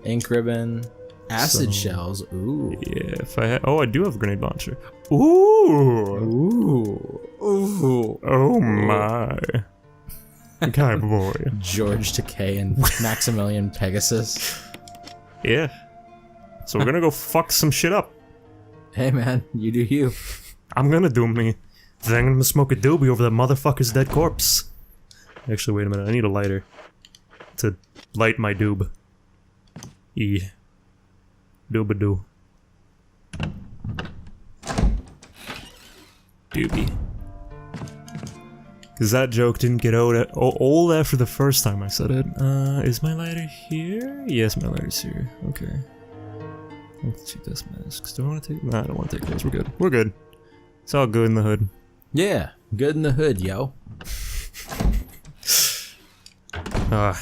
Ink ribbon. Acid shells. Ooh. Yeah, if I had... Oh, I do have a grenade launcher. Ooh. Ooh. Ooh. Oh my. Guy boy. George Takei and Maximilian Pegasus. Yeah. So we're gonna go fuck some shit up. Hey man, you do you. I'm gonna do me. Then I'm gonna smoke a doobie over that motherfucker's dead corpse. Actually, wait a minute. I need a lighter to light my doob. Doobadoo. Doobie. Because that joke didn't get old after the first time I said it. Is my lighter here? Yes, my lighter's here. Okay. Let's take this masks. Do I want to take... Nah, I don't want to take those. We're good. We're good. It's all good in the hood. Yeah, good in the hood, yo. Am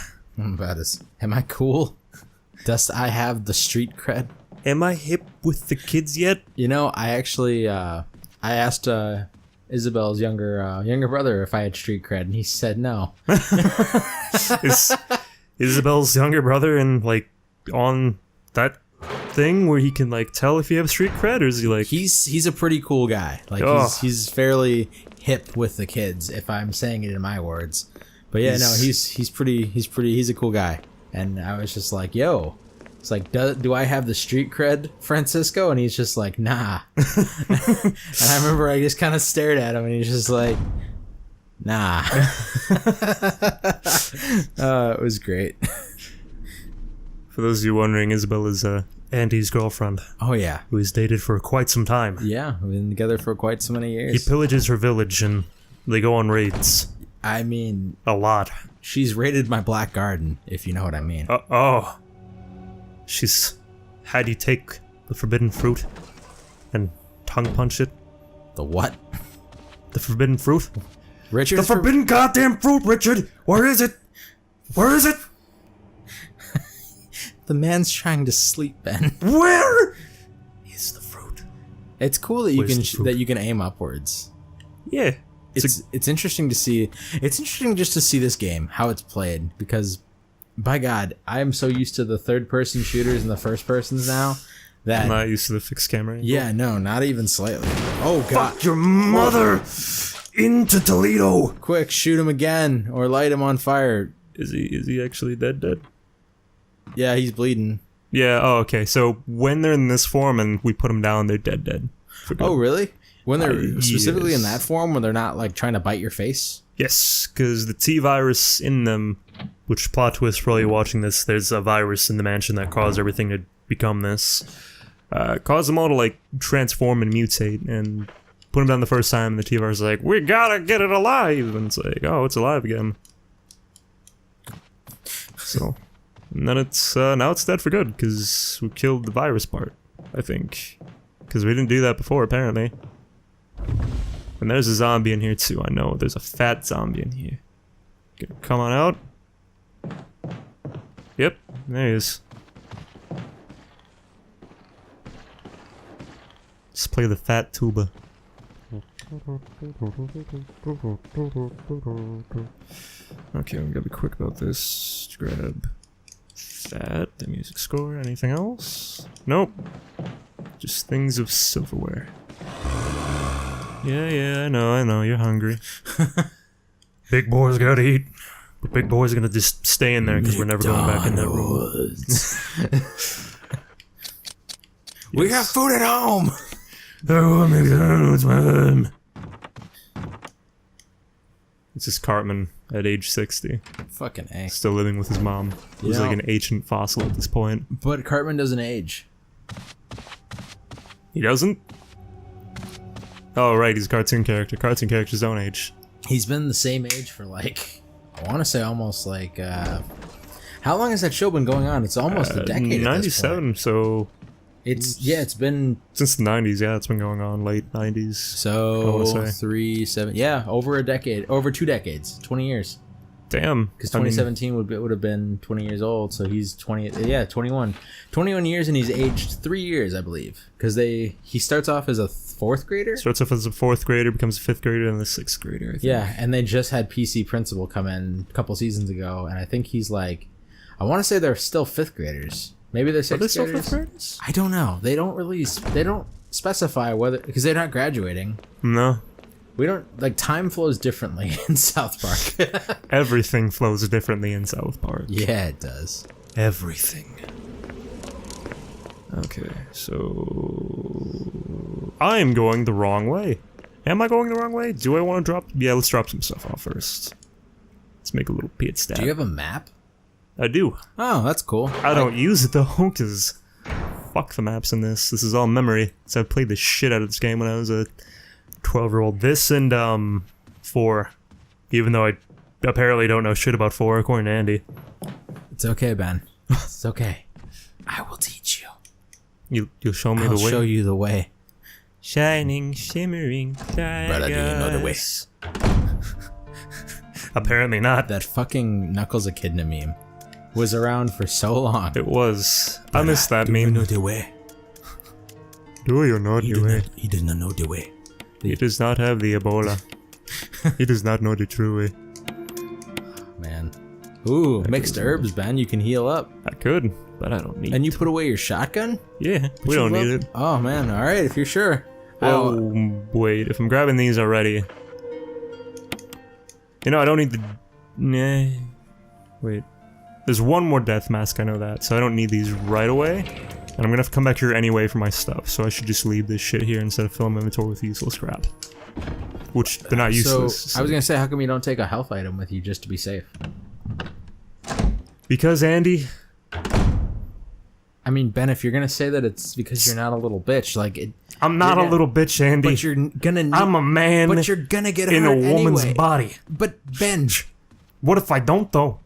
I cool? Does I have the street cred? Am I hip with the kids yet? You know, I actually, I asked Isabel's younger brother if I had street cred, and he said no. Is Isabel's younger brother in, like, on that thing where he can, like, tell if you have street cred, or is he like... He's a pretty cool guy. Like, he's fairly hip with the kids, if I'm saying it in my words. But yeah, no, he's a cool guy. And I was just like, yo, it's like, do I have the street cred, Francisco? And he's just like, nah. And I remember I just kind of stared at him, and he's just like, nah. It was great. For those of you wondering, Isabel is Andy's girlfriend. Oh yeah. Who he's dated for quite some time. Yeah, we've been together for quite so many years. He pillages her village and they go on raids. I mean... A lot. She's raided my black garden, if you know what I mean. Oh. She's had you take the forbidden fruit and tongue punch it. The what? The forbidden fruit? Richard? The forbidden goddamn fruit, Richard! Where is it? Where is it? The man's trying to sleep, Ben. Where is the fruit? It's cool that you can aim upwards. Yeah. It's interesting to see. It's interesting just to see this game, how it's played, because by God, I am so used to the third-person shooters and the first-persons now that I'm not used to the fixed camera angle. Yeah, no, not even slightly. Oh God! Fuck your mother! Into Toledo! Quick, shoot him again or light him on fire. Is he actually dead? Yeah, he's bleeding. Yeah. Oh, okay. So when they're in this form and we put them down, they're dead. Oh, really? When they're specifically in that form, when they're not like trying to bite your face? Yes, because the T virus in them, which plot twist for all you watching this, there's a virus in the mansion that caused everything to become this. Caused them all to like transform and mutate, and put them down the first time, and the T virus is like, we gotta get it alive! And it's like, oh, it's alive again. So, and then it's, now it's dead for good, because we killed the virus part, I think. Because we didn't do that before, apparently. And there's a zombie in here too, I know. There's a fat zombie in here. Come on out. Yep, there he is. Let's play the fat tuba. Okay, I'm gonna be quick about this. Grab that, the music score, anything else? Nope. Just things of silverware. Yeah, I know, you're hungry. Big boys gotta eat. But big boys are gonna just stay in there because we're never going back in that room. We have food at home! Oh, McDonald's, man. This is Cartman at age 60. Fucking A. Still living with his mom. He's like an ancient fossil at this point. But Cartman doesn't age. He doesn't? Oh, right, he's a cartoon character. Cartoon characters don't age. He's been the same age for like, I want to say almost like, how long has that show been going on? It's almost a decade 97, so... It's been... Since the 90s, yeah, it's been going on, late 90s. So, 3, 7, yeah, over a decade, over 2 decades, 20 years. Damn. Because 2017 would have been 20 years old, so he's 21. 21 years, and he's aged 3 years, I believe. Because he starts off as a 4th grader? Starts off as a 4th grader, becomes a 5th grader, and a 6th grader, I think. Yeah, and they just had PC Principal come in a couple seasons ago, and I think he's like... I want to say they're still 5th graders. Maybe they're 6th graders. 5th graders? I don't know. They don't specify whether, because they're not graduating. No. We don't, like, time flows differently in South Park. Everything flows differently in South Park. Yeah, it does. Everything. Okay, so... I'm going the wrong way. Am I going the wrong way? Do I want to drop... Yeah, let's drop some stuff off first. Let's make a little pit stop. Do you have a map? I do. Oh, that's cool. I don't use it though, because... Fuck the maps in this. This is all memory. So I played the shit out of this game when I was a 12-year-old. This and, 4. Even though I apparently don't know shit about 4, according to Andy. It's okay, Ben. It's okay. I will teach you. You'll show me the way? I'll show you the way. Shining, shimmering stars. Brother, do you know the way? Apparently not. That fucking Knuckles Echidna meme was around for so long. It was. I missed that Do you meme. know the way? Do you know the way? He does not know the way. He does not have the Ebola. He does not know the true way. Man. Ooh, mixed herbs, Ben. You can heal up. I could, but I don't need And you to. put away your shotgun? Yeah, we don't need it. Oh, man. All right, if you're sure. Oh, wait. If I'm grabbing these already... You know, I don't need the... Nah. Wait. There's one more death mask, I know that, so I don't need these right away. And I'm gonna have to come back here anyway for my stuff, so I should just leave this shit here instead of filling my inventory with useless crap. Which, they're not useless. So, I was gonna say, how come you don't take a health item with you just to be safe? Because, Andy... I mean, Ben, if you're gonna say that it's because you're not a little bitch, like... I'm not a little bitch, Andy. But you're gonna... I'm a man But you're gonna get in hurt a woman's anyway. body. But, Ben... What if I don't, though?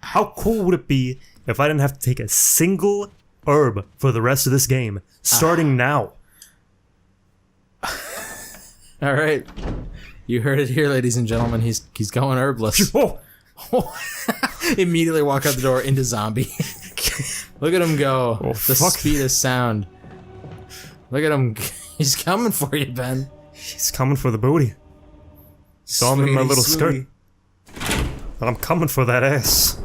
How cool would it be if I didn't have to take a single herb for the rest of this game, starting now? All right. You heard it here, ladies and gentlemen. He's going herbless. Oh, Immediately walk out the door into zombie. Look at him go. Oh, The fuck. speed of sound. Look at him. He's coming for you, Ben. he's coming for the booty. Saw him in my little Sweetie. skirt. I'm coming for that ass.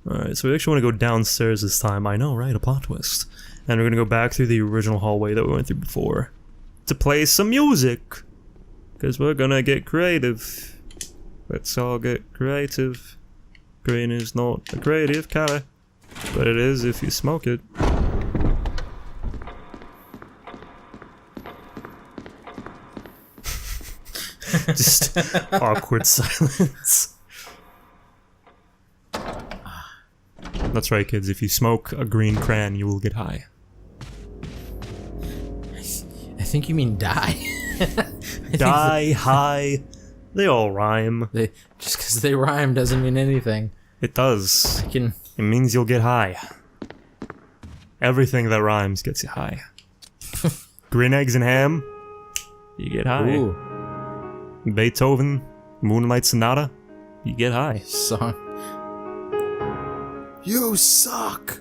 Alright, so we actually want to go downstairs this time. I know, right? A plot twist. And we're going to go back through the original hallway that we went through before to play some music. Because we're going to get creative. Let's all get creative. Green is not a creative color, but it is if you smoke it. Just awkward silence. That's right, kids. If you smoke a green crayon, you will get high. I think you mean die. Die, high. They all rhyme. Just because they rhyme doesn't mean anything. It does. It means you'll get high. Everything that rhymes gets you high. Green eggs and ham, you get high. Ooh, Beethoven, Moonlight Sonata, you get high. song. You suck.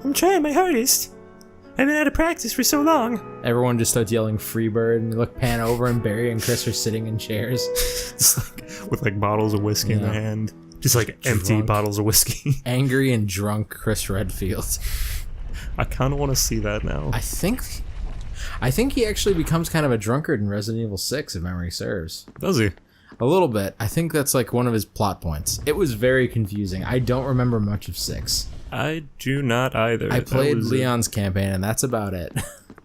I'm trying my hardest. I've been out of practice for so long. Everyone just starts yelling Freebird, and you look pan over, and Barry and Chris are sitting in chairs. Just like, with like bottles of whiskey in their hand. Just like empty Drunk. bottles of whiskey. Angry and drunk Chris Redfield. I kind of want to see that now. I think he actually becomes kind of a drunkard in Resident Evil 6, if memory serves. Does he? A little bit. I think that's like one of his plot points. It was very confusing. I don't remember much of 6. I do not either. I played was Leon's campaign, and that's about it.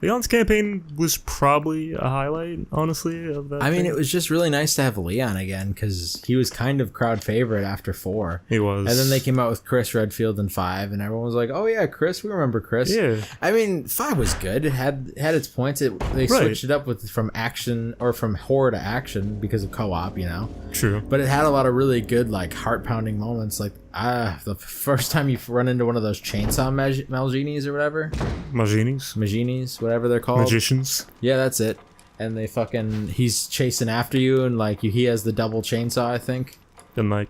Leon's campaign was probably a highlight, honestly, of that. I mean, thing. it was just really nice to have Leon again, because he was kind of crowd favorite after 4. He was. And then they came out with Chris Redfield in 5, and everyone was like, "Oh yeah, Chris, we remember Chris." Yeah. I mean, 5 was good. It had its points. They switched it up from action or from horror to action because of co-op, you know. True. But it had a lot of really good, like, heart-pounding moments. Like, the first time you run into one of those chainsaw Malginis or whatever. Maginis, whatever they're called. Magicians. Yeah, that's it. And he's chasing after you, and like he has the double chainsaw, I think. and like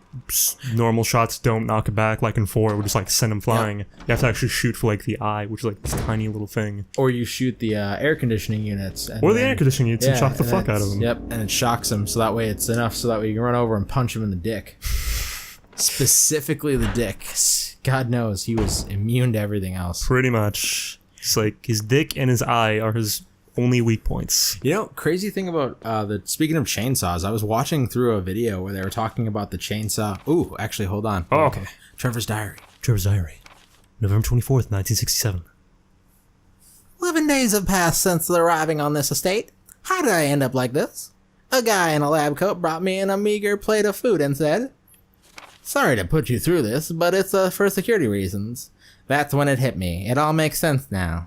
normal shots don't knock it back like in 4, would just like send him flying. You have to actually shoot for like the eye, which is like this tiny little thing. Or you shoot the air conditioning units. Or the air conditioning units and shock the fuck out of them. Yep, and it shocks them, so that way it's enough so that way you can run over and punch him in the dick. Specifically the dick. God knows he was immune to everything else. Pretty much. It's like his dick and his eye are his only weak points. You know, crazy thing about speaking of chainsaws, I was watching through a video where they were talking about the chainsaw. Ooh, actually, hold on. Oh, okay. Trevor's Diary. November 24th, 1967. 11 days have passed since arriving on this estate. How did I end up like this? A guy in a lab coat brought me in a meager plate of food and said, "Sorry to put you through this, but it's for security reasons." That's when it hit me. It all makes sense now.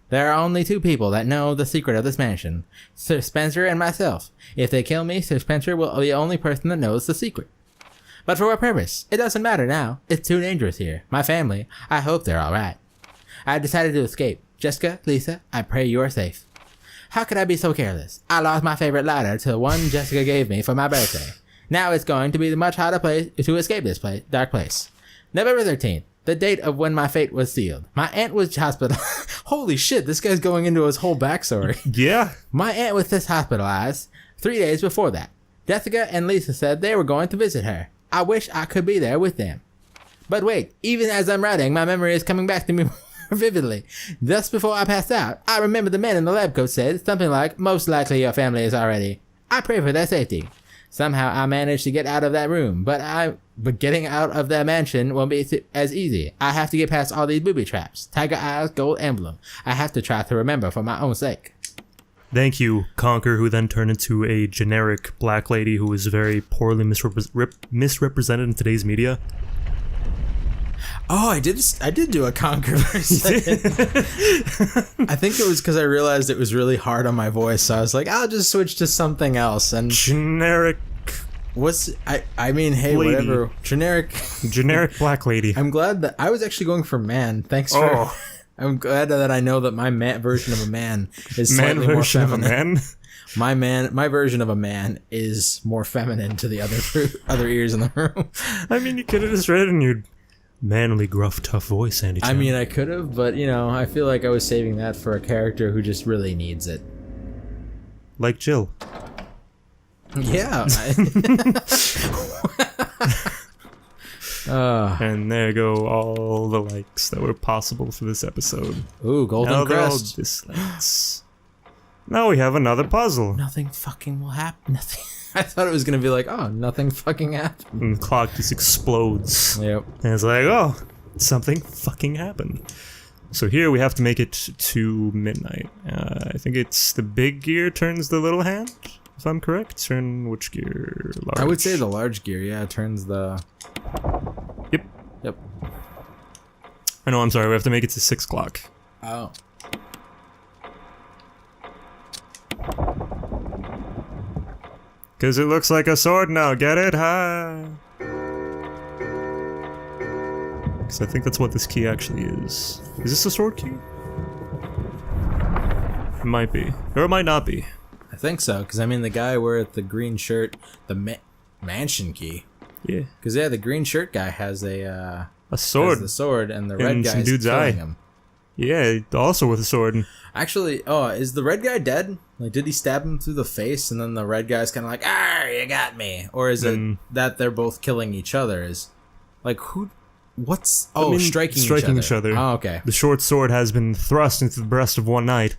There are only 2 people that know the secret of this mansion, Sir Spencer and myself. If they kill me, Sir Spencer will be the only person that knows the secret. But for what purpose? It doesn't matter now. It's too dangerous here. My family, I hope they're alright. I decided to escape. Jessica, Lisa, I pray you are safe. How could I be so careless? I lost my favorite lighter to one Jessica gave me for my birthday. Now it's going to be the much harder place to escape this dark place. November 13th. The date of when my fate was sealed. My aunt was hospitalized. Holy shit, this guy's going into his whole backstory. Yeah. My aunt was hospitalized 3 days before that. Jessica and Lisa said they were going to visit her. I wish I could be there with them. But wait, even as I'm writing, my memory is coming back to me more vividly. Just before I passed out, I remember the man in the lab coat said something like, "Most likely your family is already." I pray for their safety. Somehow I managed to get out of that room, but getting out of that mansion won't be as easy. I have to get past all these booby traps. Tiger eyes, gold emblem. I have to try to remember for my own sake. Thank you, Conker, who then turned into a generic black lady who was very poorly misrepresented in today's media. Oh, I did do a Conker for a second. I think it was because I realized it was really hard on my voice, so I was like, I'll just switch to something else. And generic. I mean, hey, lady. whatever. Generic black lady. I'm glad that I was actually going for man. Thanks for. Oh. I'm glad that I know that my version of a man is slightly more feminine. My version of a man is more feminine to the other ears in the room. I mean, you could have just read it in your manly, gruff, tough voice, Andy. I mean, I could have, but I feel like I was saving that for a character who just really needs it. Like Jill. Yeah. And there go all the likes that were possible for this episode. Ooh, golden now crest. Dislikes. Now we have another puzzle. Nothing fucking will happen. Nothing. I thought it was gonna be like, oh, nothing fucking happened. And the clock just explodes. Yep. And it's like, oh, something fucking happened. So here we have to make it to midnight. I think it's the big gear turns the little hand, if I'm correct. Turn which gear? Large. I would say the large gear, yeah, turns the... Yep. I know, I'm sorry, we have to make it to 6 o'clock. Oh. Because it looks like a sword now, get it? Ha! Because I think that's what this key actually is. Is this a sword key? It might be. Or it might not be. I think so, because I mean the guy with the green shirt, the mansion key. Yeah. Because the green shirt guy has a sword. Has the sword, and the red guy is killing him. Yeah, also with a sword. Actually, is the red guy dead? Like, did he stab him through the face, and then the red guy's kind of like, "Ah, you got me," or is it that they're both killing each other? Is like who? What's striking each other? Oh, okay. The short sword has been thrust into the breast of one knight,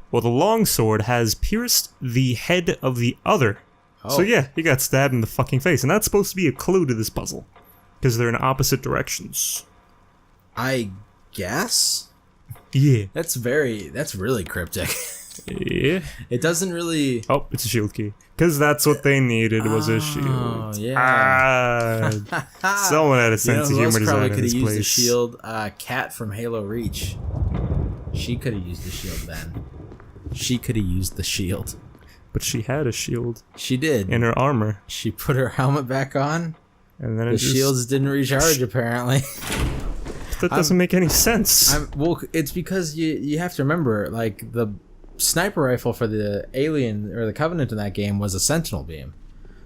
while the long sword has pierced the head of the other. So yeah, he got stabbed in the fucking face, and that's supposed to be a clue to this puzzle, because they're in opposite directions. I guess. Yeah. That's really cryptic. Yeah. It doesn't really... Oh, it's a shield key. Because that's what they needed, was a shield. Oh, yeah. Someone had a sense of humor design probably in could this have used place. the shield. Cat from Halo Reach. She could have used the shield then. She could have used the shield. But she had a shield. She did. In her armor. She put her helmet back on. And then the shields didn't recharge, apparently. That doesn't make any sense. Well, it's because you have to remember, like, the sniper rifle for the alien or the Covenant in that game was a sentinel beam.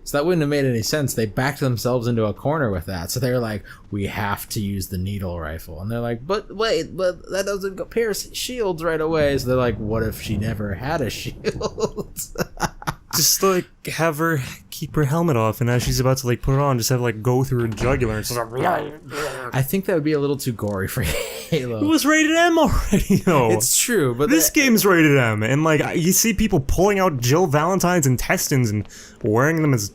So that wouldn't have made any sense. They backed themselves into a corner with that. So they're like, we have to use the needle rifle. And they're like, but wait, but that doesn't go pierce shields right away. So they're like, what if she never had a shield? Just like have her keep her helmet off, and as she's about to like put it on, just have like go through her jugular. And just like, I think that would be a little too gory for Halo. it was rated M already, though. It's true, but this game's rated M, and like you see people pulling out Jill Valentine's intestines and wearing them as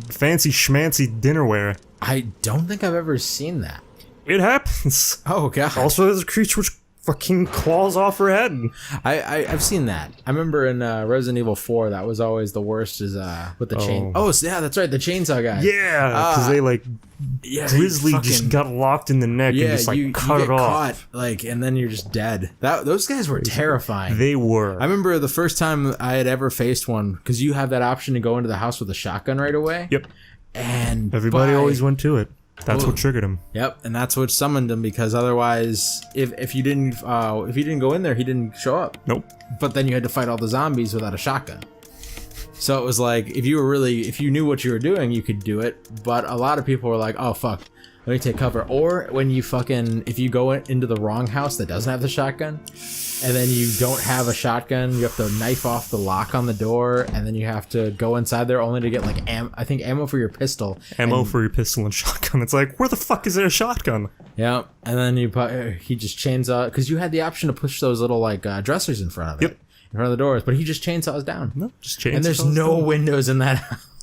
fancy schmancy dinnerware. I don't think I've ever seen that. It happens. Oh god. Also, there's a creature which fucking claws off her head. I've seen that. I remember in Resident Evil 4, that was always the worst, is with the chain. Oh, yeah, that's right, the chainsaw guy. Yeah, because they like Grizzly just got locked in the neck and just like cut it off. Caught, like, and then you're just dead. Those guys were terrifying. They were. I remember the first time I had ever faced one, because you have that option to go into the house with a shotgun right away. Yep. And everybody always went to it. That's what triggered him. Yep, and that's what summoned him, because otherwise, if you didn't go in there, he didn't show up. Nope. But then you had to fight all the zombies without a shotgun. So it was like, if you knew what you were doing, you could do it. But a lot of people were like, oh fuck, let me take cover. Or when you if you go into the wrong house that doesn't have the shotgun, and then you don't have a shotgun, you have to knife off the lock on the door, and then you have to go inside there only to get like ammo for your pistol. Ammo for your pistol and shotgun. It's like, where the fuck is there a shotgun? Yeah, and then he just chainsaw, because you had the option to push those little like dressers in front of it, in front of the doors, but he just chainsaws down. No, just chainsaws. And there's no windows in that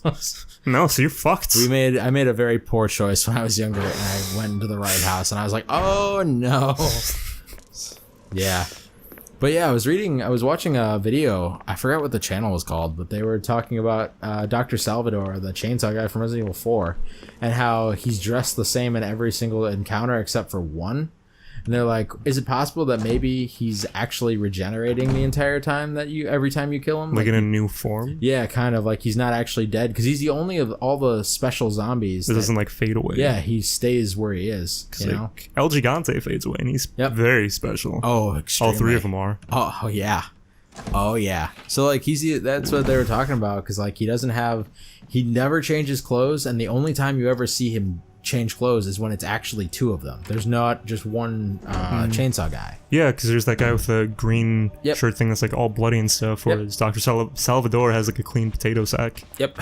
house. No, so you're fucked. I made a very poor choice when I was younger, and I went into the right house, and I was like, oh no. Yeah. But yeah, I was watching a video, I forgot what the channel was called, but they were talking about Dr. Salvador, the chainsaw guy from Resident Evil 4, and how he's dressed the same in every single encounter except for one. And they're like, is it possible that maybe he's actually regenerating the entire time every time you kill him? Like in a new form? Yeah, kind of like he's not actually dead, because he's the only of all the special zombies that doesn't like fade away. Yeah, he stays where he is. You know, El Gigante fades away, and he's very special. Oh, extremely. All three of them are. Oh yeah, oh yeah. So like that's what they were talking about, because like he never changes clothes, and the only time you ever see him change clothes is when it's actually two of them. There's not just one chainsaw guy. Yeah, because there's that guy with the green shirt thing that's like all bloody and stuff, whereas Dr. Salvador has like a clean potato sack. Yep.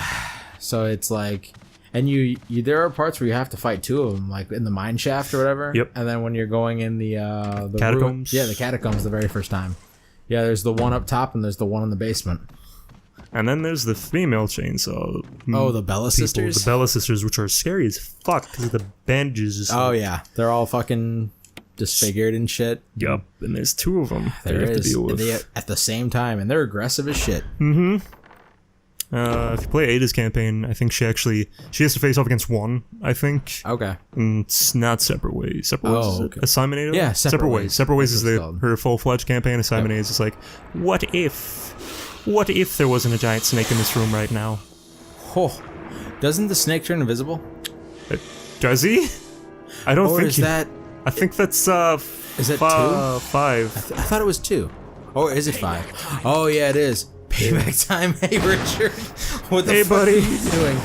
So it's like, and you there are parts where you have to fight two of them, like in the mine shaft or whatever. Yep. And then when you're going in the catacombs. The catacombs the very first time. Yeah, there's the one up top and there's the one in the basement. And then there's the female chainsaw. Oh, the Bella sisters? The Bella sisters, which are scary as fuck because of the bandages. Oh, yeah. They're all fucking disfigured and shit. Yup. And there's two of them that you have to deal with. At the same time, and they're aggressive as shit. Mm-hmm. If you play Ada's campaign, I think she has to face off against one, I think. Okay. And it's not Separate Ways. Separate Ways is it? Assignment Ada? Yeah, Separate Ways. Separate Ways is her full-fledged campaign. Assignment Ada is just like, what if there wasn't a giant snake in this room right now? Oh, doesn't the snake turn invisible? Does he? I don't think that... I think that's, is it 2? 5. I thought it was 2. Or is it 5? Oh, yeah, it is. Payback time. Hey, Richard. What the fuck buddy. are you doing?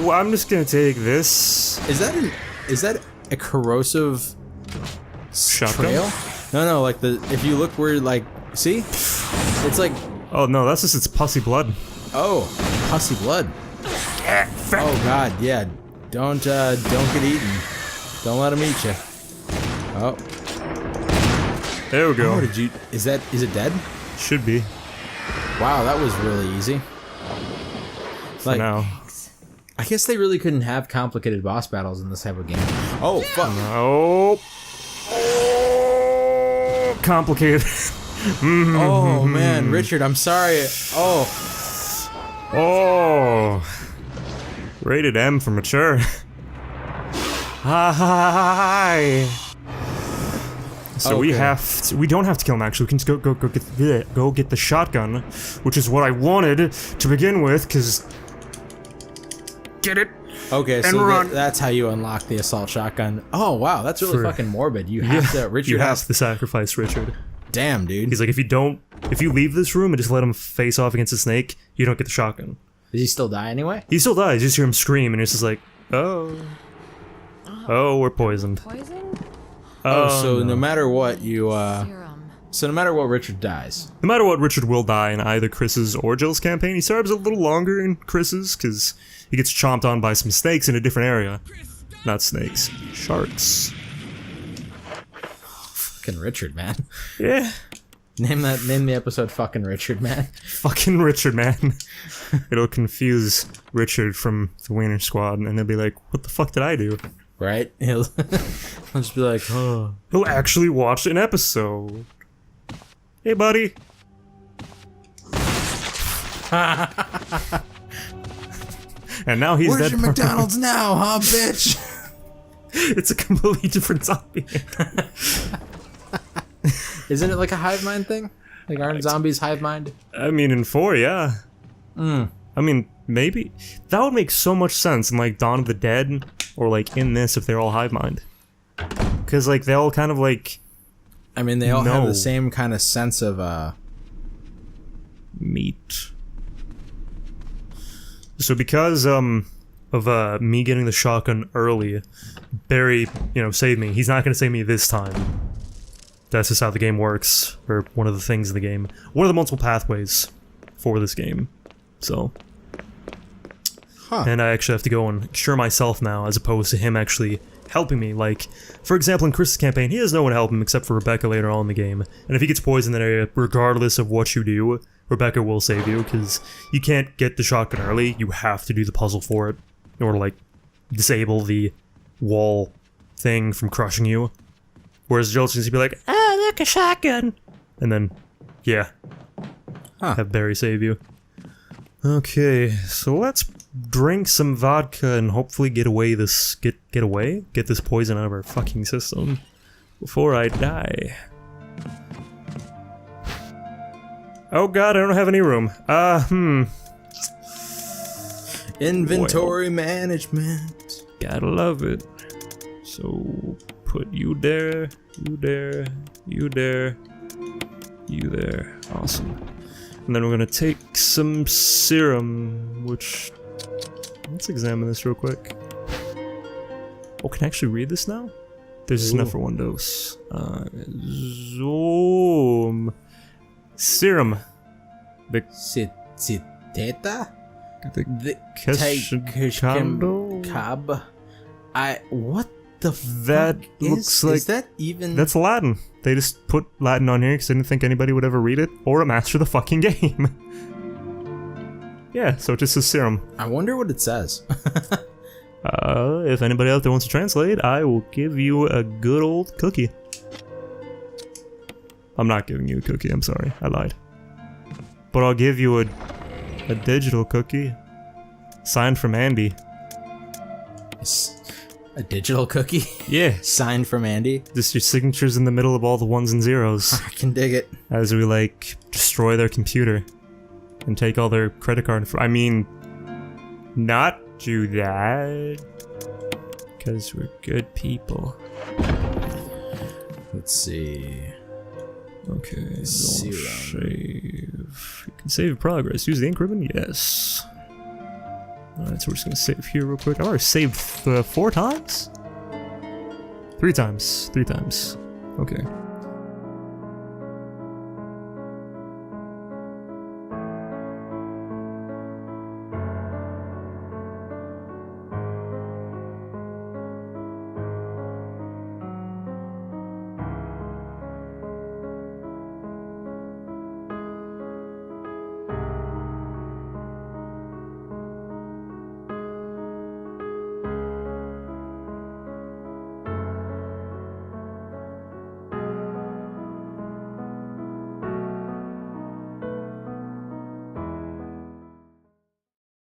Well, I'm just gonna take this. Is that a corrosive shotgun? Trail? No, like if you look where, like, see? It's like... Oh, no, that's just its pussy blood. Oh, pussy blood. Oh, God, yeah. Don't get eaten. Don't let him eat you. Oh. There we go. Oh, is it dead? Should be. Wow, that was really easy. For now. I guess they really couldn't have complicated boss battles in this type of game. Oh, fuck. Oh. Complicated. Oh, man. Richard, I'm sorry. Oh. Rated M for mature. Hi. So okay. we don't have to kill him, actually. We can just go get the shotgun, which is what I wanted to begin with, because... Get it? Okay, and so run. That's how you unlock the assault shotgun. Oh, wow, that's really fucking morbid. You have to... Richard you have to sacrifice Richard. Damn, dude. He's like, if you leave this room and just let him face off against the snake, you don't get the shotgun. Does he still die anyway? He still dies. You just hear him scream, and it's just like, oh, we're poisoned. Poison? So no. no matter what, Serum. so no matter what, Richard dies. No matter what, Richard will die in either Chris's or Jill's campaign. He serves a little longer in Chris's, because he gets chomped on by some snakes in a different area. Not snakes. Sharks. Fucking Richard, man. Yeah. Name the episode "Fucking Richard, man." Fucking Richard, man. It'll confuse Richard from the Wiener Squad, and he'll be like, what the fuck did I do? Right? He'll just be like, oh. He'll actually watch an episode. Hey, buddy. And now he's Where's dead. your McDonald's now, huh, bitch? It's a completely different zombie. Isn't it like a hive mind thing? Like, aren't zombies hive mind? I mean, in 4, yeah. I mean, maybe. That would make so much sense in, like, Dawn of the Dead, or, like, in this, if they're all hive mind. Because, like, they all kind of, like... I mean, they all have No. the same kind of sense of, meat. So because, of, me getting the shotgun early, Barry, saved me. He's not gonna save me this time. That's just how the game works, or one of the things in the game. One of the multiple pathways for this game. So... And I actually have to go and cure myself now, as opposed to him actually helping me. Like, for example, in Chris's campaign, he has no one to help him except for Rebecca later on in the game. And if he gets poisoned in that area, regardless of what you do, Rebecca will save you, because you can't get the shotgun early. You have to do the puzzle for it, or like, disable the wall thing from crushing you. Whereas Jill's just be like, look, a shotgun! And then, yeah. Have Barry save you. Okay, so let's drink some vodka and hopefully get this poison out of our fucking system before I die. Oh god, I don't have any room. inventory management. Gotta love it. So put you there, you there, you there, you there. Awesome. And then we're gonna take some serum, which... Let's examine this real quick. Oh, can I actually read this now? There's just enough for one dose. Zoom. Serum. The Citeta? The Keshkando? Cab. What the That fuck looks like... Is that even... That's Latin. They just put Latin on here because they didn't think anybody would ever read it or master the fucking game. Yeah, so it just says serum. I wonder what it says. If anybody out there wants to translate, I will give you a good old cookie. I'm not giving you a cookie, I'm sorry. I lied. But I'll give you a digital cookie. Signed from Andy. A digital cookie? Yeah. Signed from Andy? Just your signatures in the middle of all the ones and zeros. I can dig it. As we, like, destroy their computer. And take all their credit card. I mean, not do that. Because we're good people. Let's see. Okay, don't Serum. save. You can save progress. Use the ink ribbon? Yes. Alright, so we're just gonna save here real quick. I already saved 4 times? 3 times. 3 times. Okay.